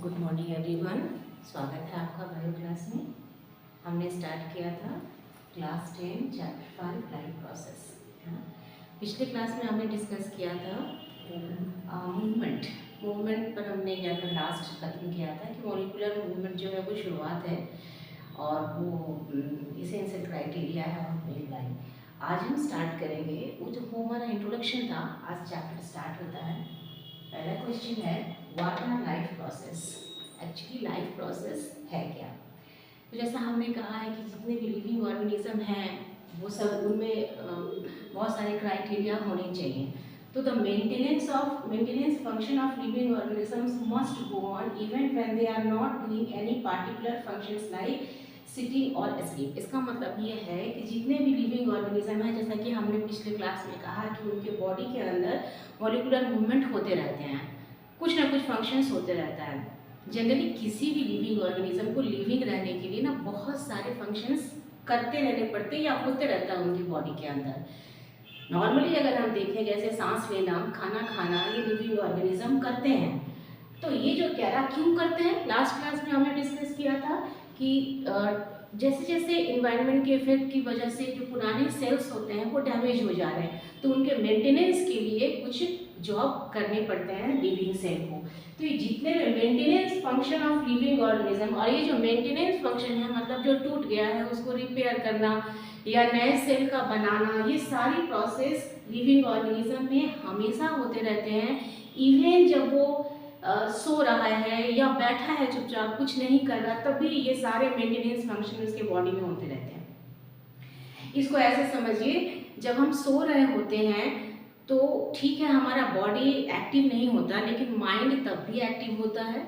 Good morning everyone. स्वागत है आपका बायो क्लास में। हमने स्टार्ट किया था क्लास 10 चैप्टर 5 लाइफ प्रोसेस, है ना। पिछले क्लास में हमने डिस्कस किया था मूवमेंट पर हमने क्या था, लास्ट खत्म किया था कि मॉलिक्यूलर मूवमेंट जो है वो शुरुआत है और वो इसेंशियल क्राइटेरिया है ऑफ वेव लाइफ। आज हम स्टार्ट करेंगे वो जो हमारा इंट्रोडक्शन था, आज चैप्टर स्टार्ट होता है। पहला क्वेश्चन है what are life process. Actually life process है क्या। तो जैसा हमने कहा है कि जितने भी लिविंग ऑर्गेनिज्म हैं वो सब उनमें बहुत सारे क्राइटेरिया होने चाहिए। तो the maintenance function of living organisms must go on even when they are not doing any particular functions like sitting और स्लीप। इसका मतलब ये है कि जितने भी लिविंग ऑर्गेनिज्म हैं, जैसा कि हमने पिछले क्लास में कहा कि उनके बॉडी के अंदर मॉलिक्यूलर मूवमेंट होते रहते हैं, कुछ ना कुछ फंक्शंस होते रहता है। जनरली किसी भी लिविंग ऑर्गेनिज्म को लिविंग रहने के लिए ना बहुत सारे फंक्शंस करते रहने पड़ते या होते रहता है उनकी बॉडी के अंदर। नॉर्मली अगर हम देखें जैसे सांस लेना, खाना खाना, ये लिविंग ऑर्गेनिज्म करते हैं। तो ये जो कह रहा क्यों करते हैं, लास्ट क्लास में हमने डिस्कस किया था कि जैसे जैसे इन्वायरमेंट के इफेक्ट की वजह से जो पुराने सेल्स होते हैं वो डैमेज हो जा रहे हैं, तो उनके मेंटेनेंस के लिए कुछ जॉब करने पड़ते हैं लिविंग सेल को। तो ये जितने भी maintenance function of living organism, और ये जो मेंटेनेंस फंक्शन है मतलब जो टूट गया है उसको रिपेयर करना या नए सेल का बनाना, ये सारी प्रोसेस लिविंग ऑर्गेनिज्म में हमेशा होते रहते हैं। इवन जब वो सो रहा है या बैठा है चुपचाप कुछ नहीं कर रहा, तब भी ये सारे मेंटेनेंस फंक्शन उसके बॉडी में होते रहते हैं। इसको ऐसे समझिए, जब हम सो रहे होते हैं तो ठीक है हमारा बॉडी एक्टिव नहीं होता, लेकिन माइंड तब भी एक्टिव होता है,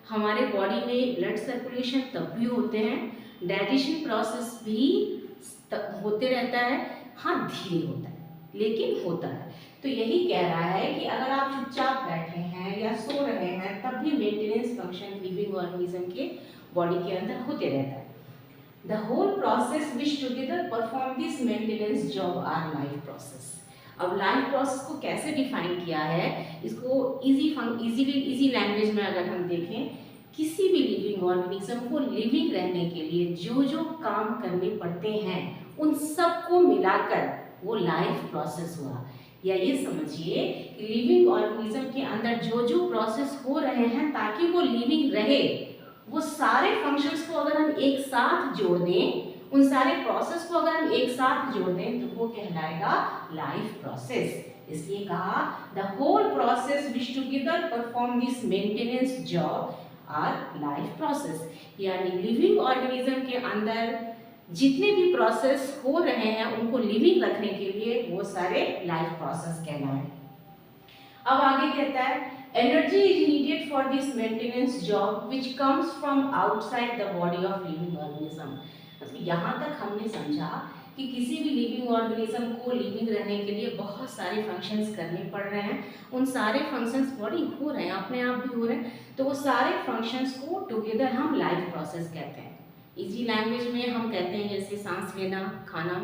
हमारे बॉडी में ब्लड सर्कुलेशन तब भी होते हैं, डाइजेशन प्रोसेस भी होते रहता है। हाँ, धीरे होता है लेकिन होता है। तो यही कह रहा है कि अगर आप चुपचाप बैठे हैं या सो रहे हैं तब भी मेंटेनेंस फंक्शन लिविंग ऑर्गेनिज्म के बॉडी के अंदर होते रहता है। The whole process which together perform this maintenance job are life process. अब लाइफ प्रोसेस को कैसे डिफाइन किया है, इसको इजी लैंग्वेज में अगर हम देखें, किसी भी लिविंग ऑर्गेनिज्म को लिविंग रहने के लिए जो जो काम करने पड़ते हैं उन सबको मिलाकर वो लाइफ प्रोसेस हुआ। या ये समझिए कि लिविंग ऑर्गेनिज्म के अंदर जो जो प्रोसेस हो रहे हैं ताकि वो लिविंग रहे, वो सारे फंक्शंस को अगर हम एक साथ जोड़ दें, उन सारे प्रोसेस को अगर हम एक साथ जोड़ दें तो वो कहलाएगा लाइफ प्रोसेस। इसलिए कहा the whole process which together perform this maintenance job are life process. यानी लिविंग ऑर्गेनिज्म के अंदर जितने भी प्रोसेस हो रहे हैं उनको लिविंग रखने के लिए वो सारे लाइफ प्रोसेस कहलाए। अब आगे कहता है energy is needed for this maintenance job which comes from outside the body of living organism. मतलब यहाँ तक हमने समझा कि किसी भी लिविंग ऑर्गेनिज्म को लिविंग रहने के लिए बहुत सारे फंक्शंस करने पड़ रहे हैं, उन सारे फंक्शंस बॉडी हो रहे हैं, अपने आप भी हो रहे हैं, तो वो सारे फंक्शंस को टुगेदर हम लाइफ प्रोसेस कहते हैं। इजी लैंग्वेज में हम कहते हैं जैसे सांस लेना, खाना,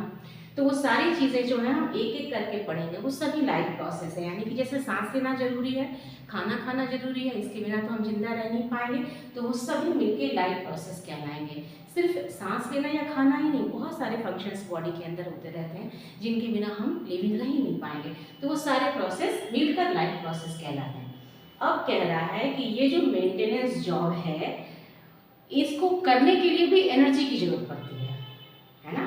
तो वो सारी चीज़ें जो है हम एक एक करके पढ़ेंगे, वो सभी लाइफ प्रोसेस है। यानी कि जैसे सांस लेना जरूरी है, खाना खाना जरूरी है, इसके बिना तो हम जिंदा रह नहीं पाएंगे, तो वो सभी मिलके लाइफ प्रोसेस कहलाएंगे। सिर्फ सांस लेना या खाना ही नहीं, बहुत सारे फंक्शंस बॉडी के अंदर होते रहते हैं जिनके बिना हम लिविंग रह ही नहीं पाएंगे, तो वो सारे प्रोसेस मिलकर लाइफ प्रोसेस कहलाते हैं। अब कह रहा है कि ये जो मेंटेनेंस जॉब है इसको करने के लिए भी एनर्जी की जरूरत पड़ती है ना।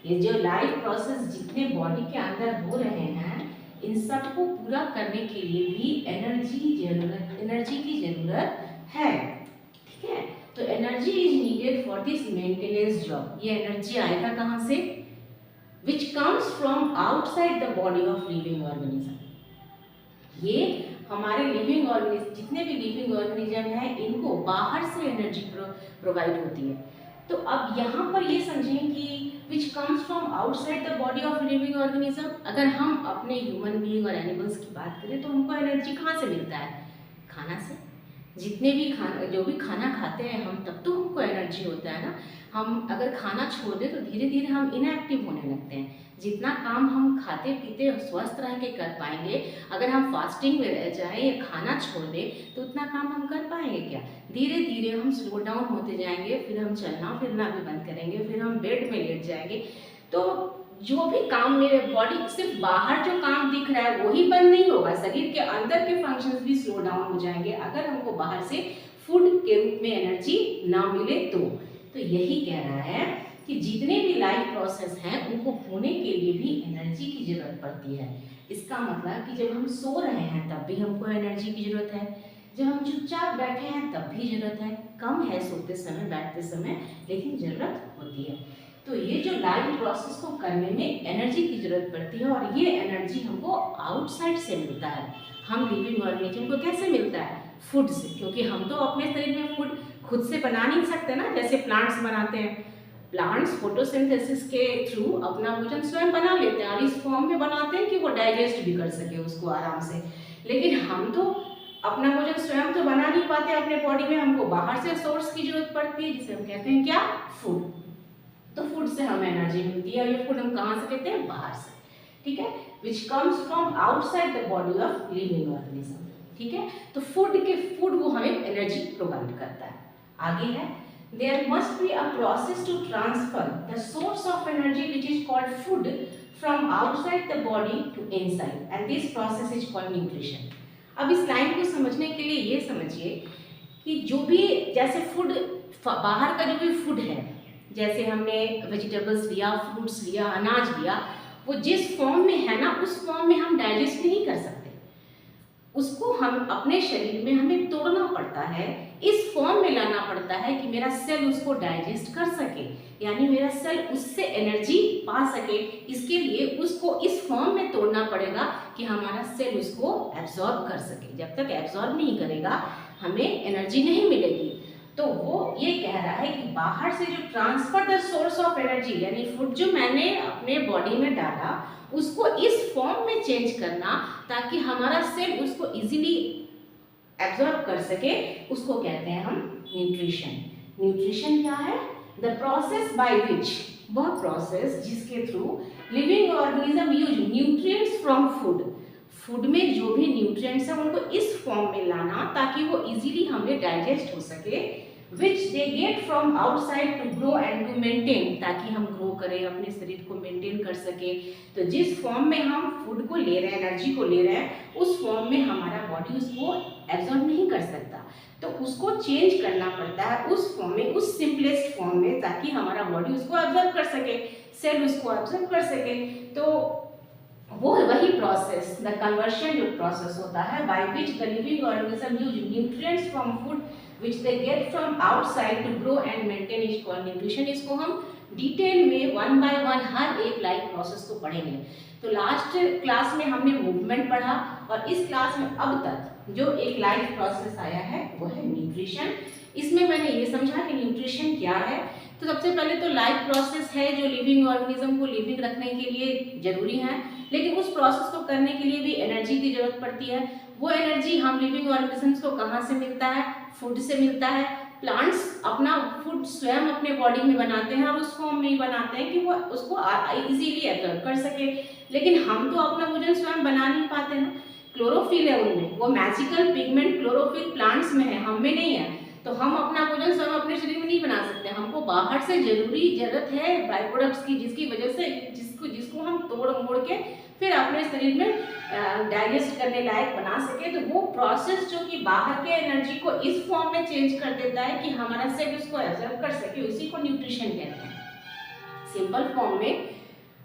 ये जो लाइफ प्रोसेस जितने बॉडी के अंदर हो रहे हैं इन सबको पूरा करने के लिए भी एनर्जी की जरूरत है, ठीक है। तो energy is needed for this maintenance job. ये एनर्जी आएगा कहाँ से, which comes from outside the body of living organism. ये हमारे लिविंग ऑर्गेनिज्म, जितने भी लिविंग ऑर्गेनिज्म है इनको बाहर से एनर्जी प्रोवाइड होती है। तो अब यहाँ पर ये समझें कि which comes from outside the body of living organism, अगर हम अपने ह्यूमन बीइंग और एनिमल्स की बात करें तो हमको एनर्जी कहाँ से मिलता है, खाना से। जितने भी खाना जो भी खाना खाते हैं हम, तब तो हमको एनर्जी होता है ना। हम अगर खाना छोड़ दें तो धीरे धीरे हम इनएक्टिव होने लगते हैं। जितना काम हम खाते पीते स्वस्थ रह के कर पाएंगे, अगर हम फास्टिंग में रह जाएं या खाना छोड़ दें तो उतना काम हम कर पाएंगे क्या? धीरे धीरे हम स्लो डाउन होते जाएंगे, फिर हम चलना फिरना भी बंद करेंगे, फिर हम बेड में लेट जाएंगे। तो जो भी काम मेरे बॉडी, सिर्फ बाहर जो काम दिख रहा है वही बंद नहीं होगा, शरीर के अंदर के फंक्शंस भी स्लो डाउन हो जाएंगे अगर हमको बाहर से फूड के रूप में एनर्जी ना मिले तो यही कह रहा है कि जितने भी लाइफ प्रोसेस हैं उनको होने के लिए भी एनर्जी की जरूरत पड़ती है। इसका मतलब कि जब हम सो रहे हैं तब भी हमको एनर्जी की जरूरत है, जब हम चुपचाप बैठे हैं तब भी जरूरत है। कम है सोते समय बैठते समय, लेकिन जरूरत होती है। तो ये जो लाइफ प्रोसेस को करने में एनर्जी की जरूरत पड़ती है, और ये एनर्जी हमको आउटसाइड से मिलता है। हम लिविंग ऑर्गेनिज्म को कैसे मिलता है? फूड से, क्योंकि हम तो अपने शरीर में फूड खुद से बना नहीं सकते ना, जैसे प्लांट्स बनाते हैं। प्लांट्स फोटोसिंथेसिस के थ्रू अपना भोजन स्वयं बना लेते हैं और इस फॉर्म में बनाते हैं कि वो डाइजेस्ट भी कर सके उसको आराम से। लेकिन हम तो अपना भोजन स्वयं तो बना नहीं पाते अपने बॉडी में, हमको बाहर से सोर्स की जरूरत पड़ती है, जिसे हम कहते हैं क्या? फूड। तो फूड से हमें एनर्जी मिलती है, और ये फूड हम कहाँ से लेते हैं? बाहर से, ठीक है, which comes from outside the body of living organism, ठीक है। तो फूड वो हमें एनर्जी प्रोवाइड करता है। आगे है, there must be a process to transfer the source of energy which is called food from outside the body to inside, and this process is called nutrition। अब इस लाइन को समझने के लिए ये समझिए कि जो भी, जैसे फूड, बाहर का जो भी फूड है, जैसे हमने वेजिटेबल्स लिया, फ्रूट्स लिया, अनाज लिया, वो जिस फॉर्म में है ना उस फॉर्म में हम डाइजेस्ट नहीं कर सकते। उसको हम अपने शरीर में हमें तोड़ना पड़ता है, इस फॉर्म में लाना पड़ता है कि मेरा सेल उसको डाइजेस्ट कर सके, यानी मेरा सेल उससे एनर्जी पा सके। इसके लिए उसको इस फॉर्म में तोड़ना पड़ेगा कि हमारा सेल उसको एब्जॉर्ब कर सके। जब तक एब्जॉर्ब नहीं करेगा हमें एनर्जी नहीं मिलेगी। तो वो ये कह रहा है कि बाहर से जो transfer the source of energy, यानी फूड जो मैंने अपने बॉडी में डाला उसको इस फॉर्म में चेंज करना ताकि हमारा सेल उसको इजीली एब्जॉर्ब कर सके, उसको कहते हैं हम न्यूट्रिशन। न्यूट्रिशन क्या है? द प्रोसेस बाय विच, वह प्रोसेस जिसके through living organism use nutrients from food. Food में जो भी न्यूट्रिएंट्स हैं उनको इस फॉर्म में लाना ताकि वो इजीली हमें डाइजेस्ट हो सके, which they get from outside to grow and to maintain, ताकि हम ग्रो करें, अपने शरीर को मेंटेन कर सके। तो जिस फॉर्म में हम फूड को ले रहे हैं, एनर्जी को ले रहे हैं, उस फॉर्म में हमारा बॉडी उसको एब्जॉर्ब नहीं कर सकता, तो उसको चेंज करना पड़ता है उस फॉर्म में, उस सिंपलेस्ट फॉर्म में, ताकि हमारा बॉडी उसको एब्जॉर्ब कर सके, सेल उसको एब्जॉर्ब कर सके। तो वो वही प्रोसेस, द कन्वर्शन जो प्रोसेस होता है, by which the living organism use nutrients from food which they get from outside to grow and maintain is called nutrition। इसको हम डिटेल में वन बाय वन हर एक लाइफ प्रोसेस को पढ़ेंगे। तो लास्ट क्लास में हमने मूवमेंट पढ़ा, और इस क्लास में अब तक जो एक लाइफ प्रोसेस आया है वो है न्यूट्रिशन। इसमें मैंने ये समझा कि न्यूट्रिशन क्या है। तो सबसे पहले तो लाइफ प्रोसेस है जो लिविंग ऑर्गेनिज्म को लिविंग रखने के लिए जरूरी है, लेकिन उस प्रोसेस को करने के लिए भी एनर्जी की जरूरत पड़ती है। वो एनर्जी हम लिविंग ऑर्गेनिजम्स को कहाँ से मिलता है? फूड से मिलता है। प्लांट्स अपना फूड स्वयं अपने बॉडी में बनाते हैं और उस फॉर्म में ही बनाते हैं कि वो उसको इजीली एब्जॉर्ब कर सके, लेकिन हम तो अपना भोजन स्वयं बना नहीं पाते ना। क्लोरोफिल है उनमें, वो मैजिकल पिगमेंट क्लोरोफिल प्लांट्स में है, हम में नहीं है। तो हम अपना भोजन स्वयं अपने शरीर में नहीं बना सकते, हमको बाहर से जरूरत है बाय प्रोडक्ट्स की, जिसकी वजह से जिसको हम तोड़ मोड़ के फिर अपने शरीर में डाइजेस्ट करने लायक बना सके। तो वो प्रोसेस जो कि बाहर के एनर्जी को इस फॉर्म में चेंज कर देता है कि हमारा सेल उसको एब्जॉर्ब कर सके, उसी को न्यूट्रिशन कहते हैं। सिंपल फॉर्म में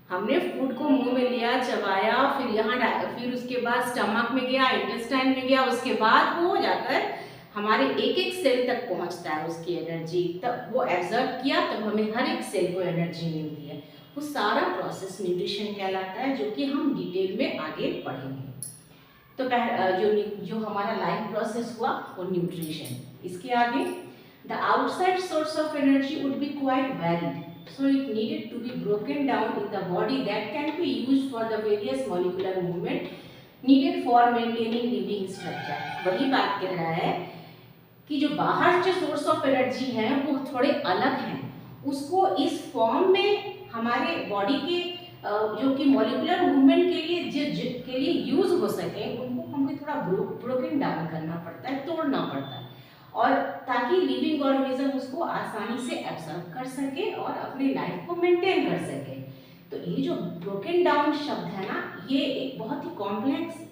हमने फूड को मुंह में लिया, चबाया, फिर उसके बाद स्टमक में गया, इंटेस्टाइन में गया, उसके बाद वो जाकर हमारे एक एक सेल तक पहुंचता है उसकी एनर्जी, तब वो एब्जॉर्ब किया तब हमें हर एक सेल को एनर्जी मिलती है। वो सारा प्रोसेस न्यूट्रिशन कहलाता है, जो कि हम डिटेल में आगे पढ़ेंगे। तो जो हमारा लाइफ प्रोसेस हुआ वो न्यूट्रिशन। इसके आगे the outside source of energy would be quite varied, so it needed to be broken down in the body that can be used for the various molecular movement needed for maintaining living structure। वही बात कह रहा है कि जो बाहर जो source of energy है वो थोड़े अलग हैं, उसको इस फॉर्म में हमारे बॉडी के जो कि मॉलिक्यूलर मूवमेंट के लिए यूज हो सके, उनको हमें थोड़ा ब्रोकन डाउन करना पड़ता है, तोड़ना पड़ता है, और ताकि लिविंग ऑर्गेनिज्म उसको आसानी से एब्जॉर्ब कर सके और अपनी लाइफ को मेंटेन कर सके। तो ये जो ब्रोकन डाउन शब्द है ना, ये एक बहुत ही कॉम्प्लेक्स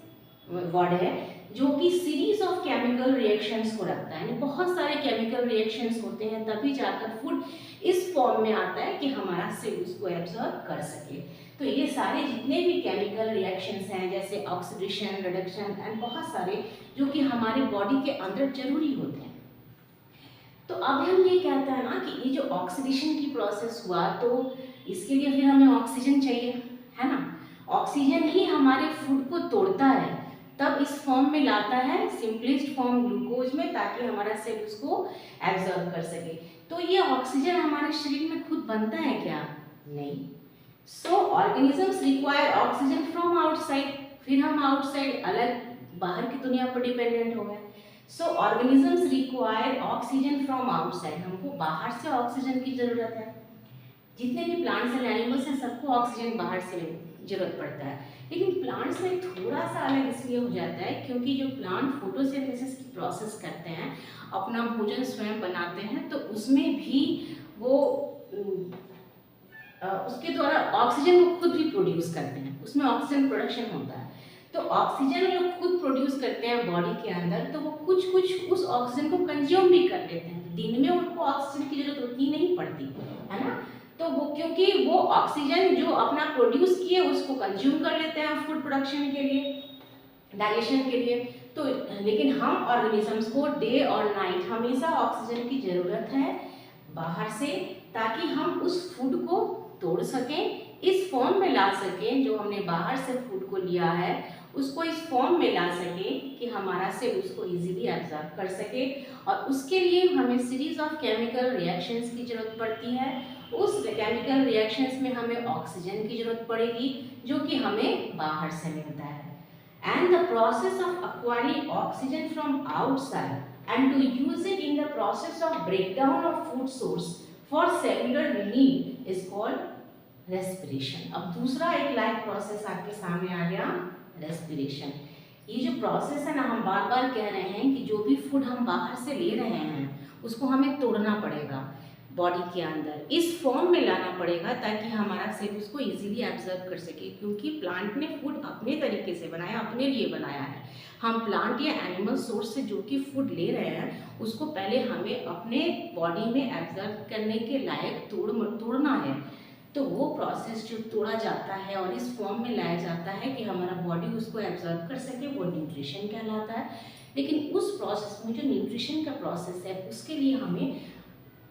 वर्ड है जो कि सीरीज ऑफ केमिकल रिएक्शंस को रखता है। बहुत सारे केमिकल रिएक्शंस होते हैं तभी जाकर फूड इस फॉर्म में आता है कि हमारा सेल उसको एब्जॉर्ब कर सके। तो ये सारे जितने भी केमिकल रिएक्शंस हैं, जैसे ऑक्सीडेशन, रिडक्शन एंड बहुत सारे जो कि हमारे बॉडी के अंदर जरूरी होते हैं। तो अब हम ये कहते हैं ना कि ये जो ऑक्सीडेशन की प्रोसेस हुआ, तो इसके लिए फिर हमें ऑक्सीजन चाहिए, है ना। ऑक्सीजन ही हमारे फूड को तोड़ता है, तब इस फॉर्म में लाता है, सिंपलेस्ट फॉर्म ग्लूकोज में, ताकि हमारा सेल उसको एब्जॉर्ब कर सके। तो ये ऑक्सीजन हमारे शरीर में खुद बनता है क्या? नहीं। सो organisms require oxygen from outside. फिर हम आउटसाइड अलग बाहर की दुनिया पर डिपेंडेंट हो गए। सो organisms require oxygen from outside. हमको बाहर से ऑक्सीजन की जरूरत है। जितने भी प्लांट्स एंड एनिमल्स हैं, सबको ऑक्सीजन बाहर से जरूरत पड़ता है, लेकिन प्लांट्स में थोड़ा सा अलग इसलिए हो जाता है क्योंकि जो प्लांट फोटोसिंथेसिस की प्रोसेस करते हैं, अपना भोजन स्वयं बनाते हैं, तो उसमें भी वो उसके द्वारा ऑक्सीजन को खुद भी प्रोड्यूस करते हैं, उसमें ऑक्सीजन प्रोडक्शन होता है। तो ऑक्सीजन जो खुद प्रोड्यूस करते हैं बॉडी के अंदर, तो वो कुछ कुछ उस ऑक्सीजन को कंज्यूम भी कर लेते हैं। दिन में उनको ऑक्सीजन की जरूरत उतनी नहीं पड़ती है ना, तो वो क्योंकि वो ऑक्सीजन जो अपना प्रोड्यूस किए उसको कंज्यूम कर लेते हैं फूड प्रोडक्शन के लिए, डाइजेशन के लिए। तो लेकिन हम ऑर्गेनिजम्स को डे और नाइट हमेशा ऑक्सीजन की ज़रूरत है बाहर से, ताकि हम उस फूड को तोड़ सकें, इस फॉर्म में ला सकें, जो हमने बाहर से फूड को लिया है उसको इस फॉर्म में ला सके कि हमारा सेल उसको इजीली एब्जॉर्ब कर सके। और उसके लिए हमें सीरीज ऑफ केमिकल रिएक्शंस की जरूरत पड़ती है। उस केमिकल रिएक्शंस में हमें ऑक्सीजन की जरूरत पड़ेगी, जो कि हमें बाहर से मिलता है। And the process of acquiring oxygen from outside and to use it in the process of breakdown of food source for cellular need is called respiration. अब दूसरा एक लाइफ प्रोसेस आपके सामने आ गया, रेस्पिरेशन। ये जो प्रोसेस है ना, हम बार बार कह रहे हैं कि जो भी फूड हम बाहर से ले रहे हैं उसको हमें तोड़ना पड़ेगा, बॉडी के अंदर इस फॉर्म में लाना पड़ेगा, ताकि हमारा सेल उसको इजीली एब्जॉर्ब कर सके। क्योंकि प्लांट ने फूड अपने तरीके से बनाया, अपने लिए बनाया है। हम प्लांट या एनिमल सोर्स से जो कि फूड ले रहे हैं उसको पहले हमें अपने बॉडी में एब्जॉर्ब करने के लायक तोड़ना है। तो वो प्रोसेस जो तोड़ा जाता है और इस फॉर्म में लाया जाता है कि हमारा बॉडी उसको एब्जॉर्ब कर सके, वो न्यूट्रिशन कहलाता है। लेकिन उस प्रोसेस में जो न्यूट्रिशन का प्रोसेस है उसके लिए हमें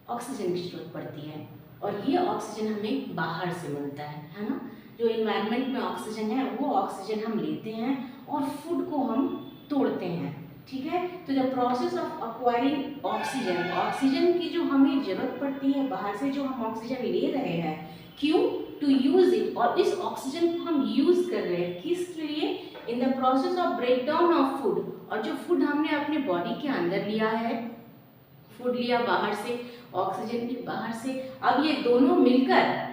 ऑक्सीजन की जरूरत पड़ती है, और ये ऑक्सीजन हमें बाहर से मिलता है ना। जो एनवायरनमेंट में ऑक्सीजन है वो ऑक्सीजन हम लेते हैं और फूड को हम तोड़ते हैं, ठीक है। तो the process of acquiring oxygen, oxygen की जो हमें जरूरत पड़ती है बाहर से, जो हम ऑक्सीजन ले रहे हैं, क्यों? टू यूज इट, और इस ऑक्सीजन को हम यूज कर रहे हैं किसके लिए? इन the process of breakdown of food. और जो फूड हमने अपने बॉडी के अंदर लिया है, फूड लिया बाहर से, ऑक्सीजन भी बाहर से, अब ये दोनों मिलकर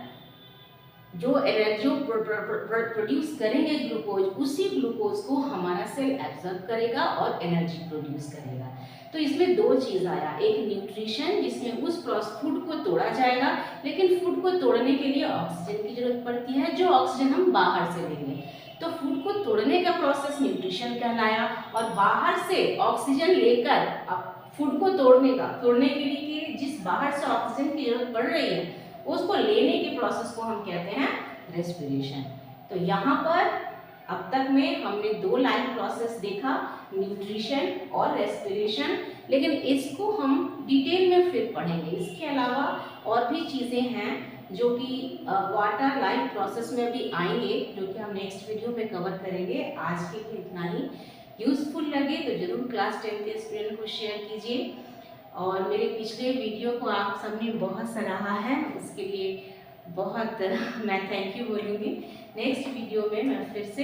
जो एनर्जी प्रोड्यूस करेंगे ग्लूकोज, उसी ग्लूकोज को हमारा सेल एब्जॉर्ब करेगा और एनर्जी प्रोड्यूस करेगा। तो इसमें दो चीज़ आया, एक न्यूट्रिशन जिसमें उस फूड को तोड़ा जाएगा, लेकिन फूड को तोड़ने के लिए ऑक्सीजन की जरूरत पड़ती है, जो ऑक्सीजन हम बाहर से लेंगे। तो फूड को तोड़ने का प्रोसेस न्यूट्रिशन कहलाया, और बाहर से ऑक्सीजन लेकर फूड को तोड़ने के लिए जिस बाहर से ऑक्सीजन की जरूरत पड़ रही है उसको लेने के प्रोसेस को हम कहते हैं रेस्पिरेशन। तो यहाँ पर अब तक में हमने दो लाइफ प्रोसेस देखा, न्यूट्रिशन और रेस्पिरेशन, लेकिन इसको हम डिटेल में फिर पढ़ेंगे। इसके अलावा और भी चीज़ें हैं जो कि वाटर लाइफ प्रोसेस में भी आएंगे, जो कि हम नेक्स्ट वीडियो में कवर करेंगे। आज के लिए इतना ही। यूज़फुल लगे तो ज़रूर क्लास 10 के स्टूडेंट को शेयर कीजिए, और मेरे पिछले वीडियो को आप सबने बहुत सराहा है, उसके लिए बहुत मैं थैंक यू बोलूँगी। नेक्स्ट वीडियो में मैं फिर से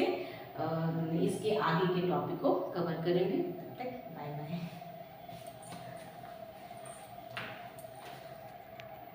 इसके आगे के टॉपिक को कवर करेंगे।